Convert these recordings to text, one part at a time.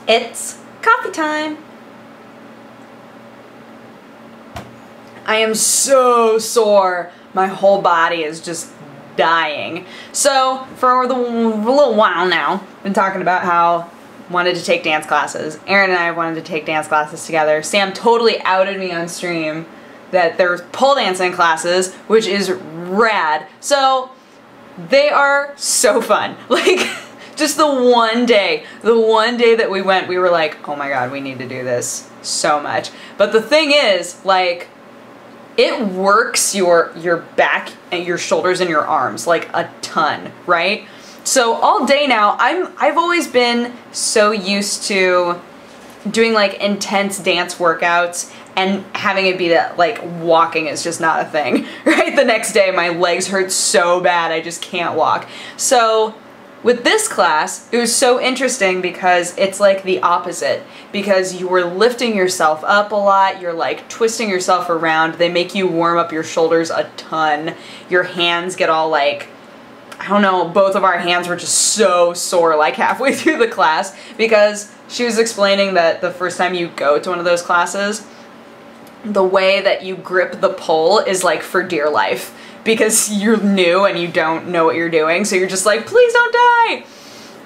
It's coffee time. I am so sore. My whole body is just dying. So for a little while now, I've been talking about how I wanted to take dance classes. Erin and I wanted to take dance classes together. Sam totally outed me on stream that there's pole dancing classes, which is rad. So they are so fun. Like, just the one day that we went, we were like, oh my god, we need to do this so much. But the thing is, like, it works your back and your shoulders and your arms like a ton, right? So all day now, I've always been so used to doing like intense dance workouts and having it be that like walking is just not a thing, right? The next day my legs hurt so bad I just can't walk. So with this class, it was so interesting because it's like the opposite, because you were lifting yourself up a lot, you're like twisting yourself around, they make you warm up your shoulders a ton, your hands get all like, I don't know, both of our hands were just so sore like halfway through the class, because she was explaining that the first time you go to one of those classes, the way that you grip the pole is like for dear life, because you're new and you don't know what you're doing, so you're just like, please don't die!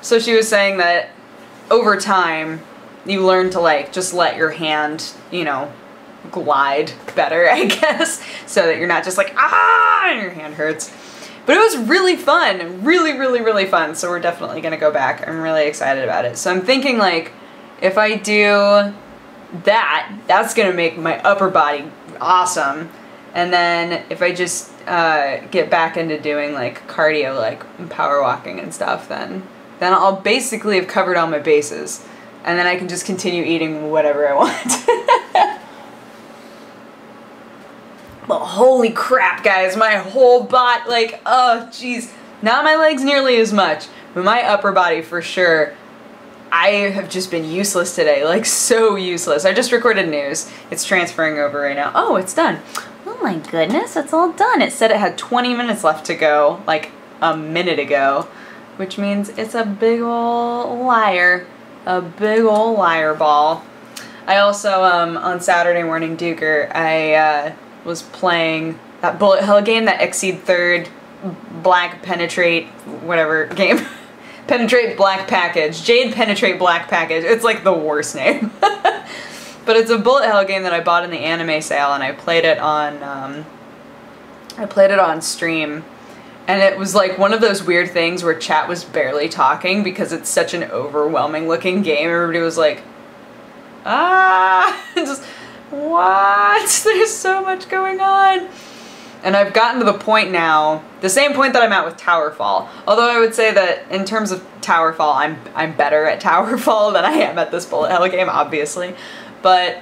So she was saying that over time, you learn to like just let your hand, you know, glide better, I guess, so that you're not just like, ah, and your hand hurts. But it was really fun, really fun, so we're definitely gonna go back. I'm really excited about it. So I'm thinking like, if I do that, that's gonna make my upper body awesome. And then if I just get back into doing like cardio, like power walking and stuff, then I'll basically have covered all my bases. And then I can just continue eating whatever I want. But holy crap, guys, my whole body, like, oh jeez. Not my legs nearly as much, but my upper body for sure. I have just been useless today, like so useless. I just recorded news. It's transferring over right now. Oh, it's done. Oh my goodness, it's all done. It said it had 20 minutes left to go, like a minute ago, which means it's a big ol' liar. A big ol' liar ball. I also, on Saturday morning Duker, I was playing that bullet hell game, that Exceed Third, Black Penetrate, whatever game. Penetrate Black Package. Jade Penetrate Black Package. It's like the worst name. But it's a bullet hell game that I bought in the anime sale, and I played it on stream. And it was like one of those weird things where chat was barely talking because it's such an overwhelming looking game. Everybody was like, ah, just, what? There's so much going on. And I've gotten to the point now, the same point that I'm at with Towerfall. Although I would say that in terms of Towerfall, I'm better at Towerfall than I am at this bullet hell game, obviously. But,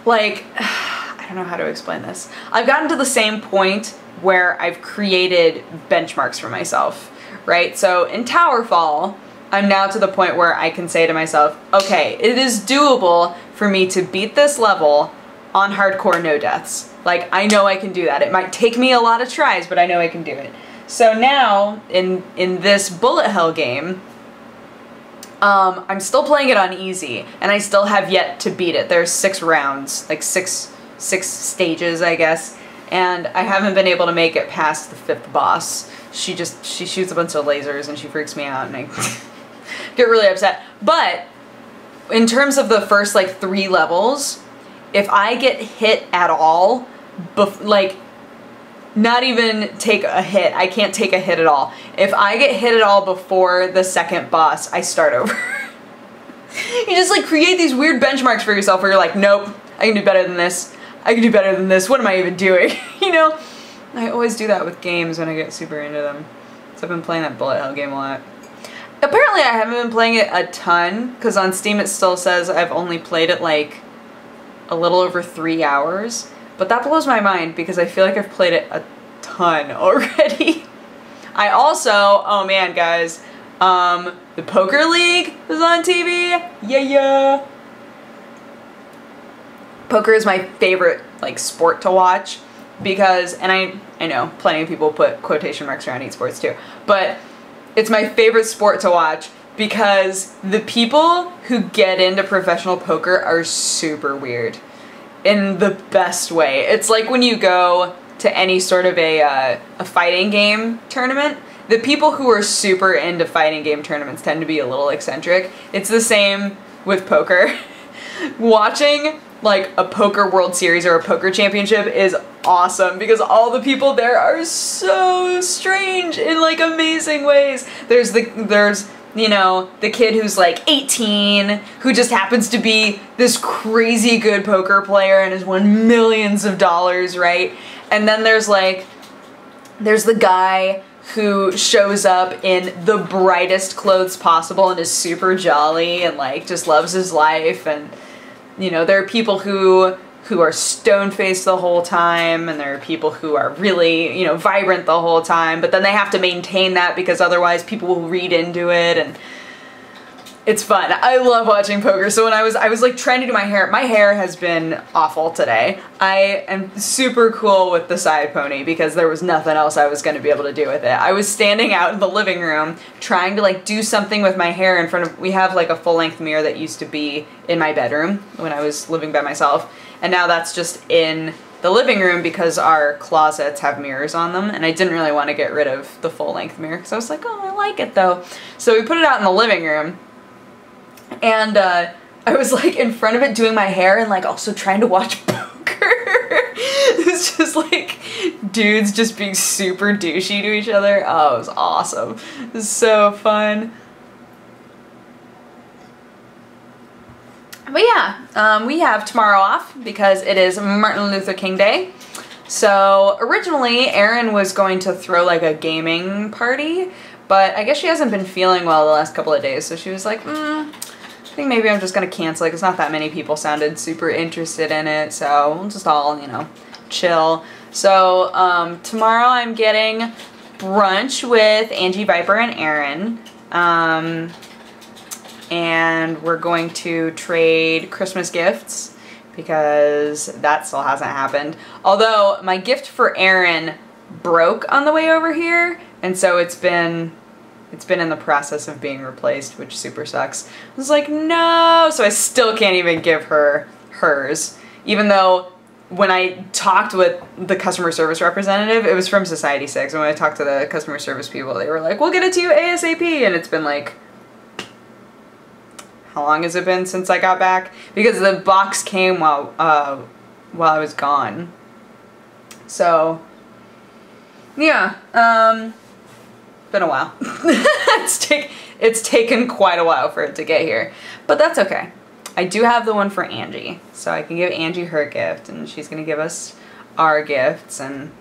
like, I don't know how to explain this. I've gotten to the same point where I've created benchmarks for myself, right? So in Towerfall, I'm now to the point where I can say to myself, okay, it is doable for me to beat this level on hardcore no deaths. Like, I know I can do that. It might take me a lot of tries, but I know I can do it. So now, in this bullet hell game, I'm still playing it on easy, and I still have yet to beat it. There's 6 rounds, like six stages, I guess, and I haven't been able to make it past the 5th boss. She shoots a bunch of lasers, and she freaks me out, and I get really upset. But in terms of the first, like, 3 levels, if I get hit at all, like, not even take a hit, I can't take a hit at all. If I get hit at all before the 2nd boss, I start over. You just like create these weird benchmarks for yourself where you're like, nope, I can do better than this. I can do better than this. What am I even doing? You know? I always do that with games when I get super into them. So I've been playing that bullet hell game a lot. Apparently I haven't been playing it a ton, because on Steam it still says I've only played it like a little over 3 hours. But that blows my mind because I feel like I've played it a ton already. I also, oh man guys, the Poker League was on TV. Yeah. Poker is my favorite like sport to watch because, and I know plenty of people put quotation marks around esports too, but it's my favorite sport to watch because the people who get into professional poker are super weird in the best way. It's like when you go to any sort of a fighting game tournament, the people who are super into fighting game tournaments tend to be a little eccentric. It's the same with poker. Watching like a poker World Series or a poker championship is awesome because all the people there are so strange in like amazing ways. There's you know, the kid who's like 18 who just happens to be this crazy good poker player and has won millions of dollars, right? And then there's the guy who shows up in the brightest clothes possible and is super jolly and like just loves his life. And you know, there are people who are stone-faced the whole time, and there are people who are really, you know, vibrant the whole time, but then they have to maintain that because otherwise people will read into it, and it's fun. I love watching poker. So when I was like trying to do my hair has been awful today. I am super cool with the side pony because there was nothing else I was going to be able to do with it. I was standing out in the living room trying to like do something with my hair in front of, we have like a full-length mirror that used to be in my bedroom when I was living by myself. And now that's just in the living room because our closets have mirrors on them, and I didn't really want to get rid of the full-length mirror because I was like, oh, I like it though. So we put it out in the living room, and I was like in front of it doing my hair and like also trying to watch poker. It's just like dudes just being super douchey to each other. Oh, it was awesome. It was so fun. But yeah, we have tomorrow off because it is Martin Luther King Day. So originally Erin was going to throw like a gaming party, but I guess she hasn't been feeling well the last couple of days, so she was like, I think maybe I'm just gonna cancel it because not that many people sounded super interested in it, so we'll just all, you know, chill. So tomorrow I'm getting brunch with Angie, Viper, and Erin. And we're going to trade Christmas gifts because that still hasn't happened. Although my gift for Erin broke on the way over here, and so it's been in the process of being replaced, which super sucks. I was like, no, so I still can't even give her hers, even though when I talked with the customer service representative, it was from Society 6, and when I talked to the customer service people, they were like, we'll get it to you ASAP, and it's been like, how long has it been since I got back? Because the box came while I was gone. So, yeah, been a while. It's taken quite a while for it to get here, but that's okay. I do have the one for Angie, so I can give Angie her gift, and she's gonna give us our gifts, and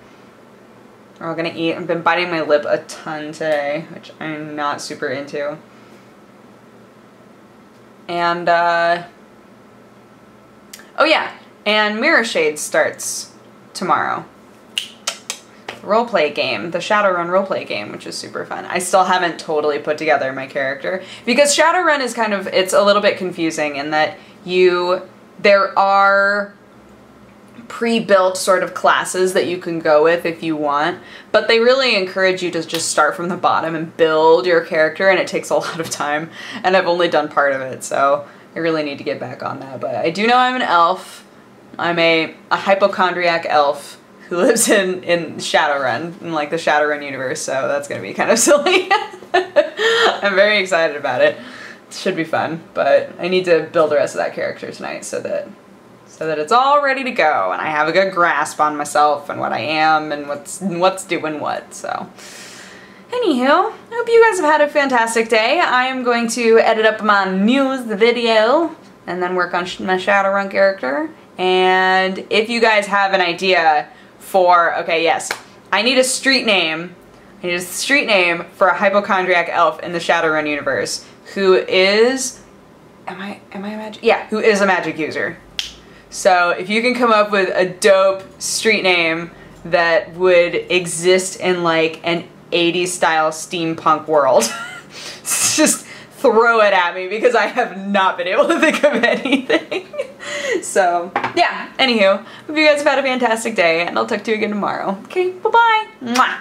we're all gonna eat. I've been biting my lip a ton today, which I'm not super into. And, oh yeah, and Mirror Shades starts tomorrow. The roleplay game, the Shadowrun roleplay game, which is super fun. I still haven't totally put together my character, because Shadowrun is kind of, it's a little bit confusing in that there are pre-built sort of classes that you can go with if you want, but they really encourage you to just start from the bottom and build your character, and it takes a lot of time, and I've only done part of it, so I really need to get back on that. But I do know I'm an elf. I'm a hypochondriac elf who lives in Shadowrun, in like the Shadowrun universe, so that's gonna be kind of silly. I'm very excited about it. It should be fun, but I need to build the rest of that character tonight so that it's all ready to go and I have a good grasp on myself and what I am and what's doing what. So anywho, I hope you guys have had a fantastic day. I am going to edit up my news video and then work on my Shadowrun character. And if you guys have an idea for, okay, yes, I need a street name. I need a street name for a hypochondriac elf in the Shadowrun universe who is, who is a magic user. So if you can come up with a dope street name that would exist in like an 80s style steampunk world, just throw it at me because I have not been able to think of anything. So yeah, anywho, hope you guys have had a fantastic day, and I'll talk to you again tomorrow. Okay, bye-bye. Mwah.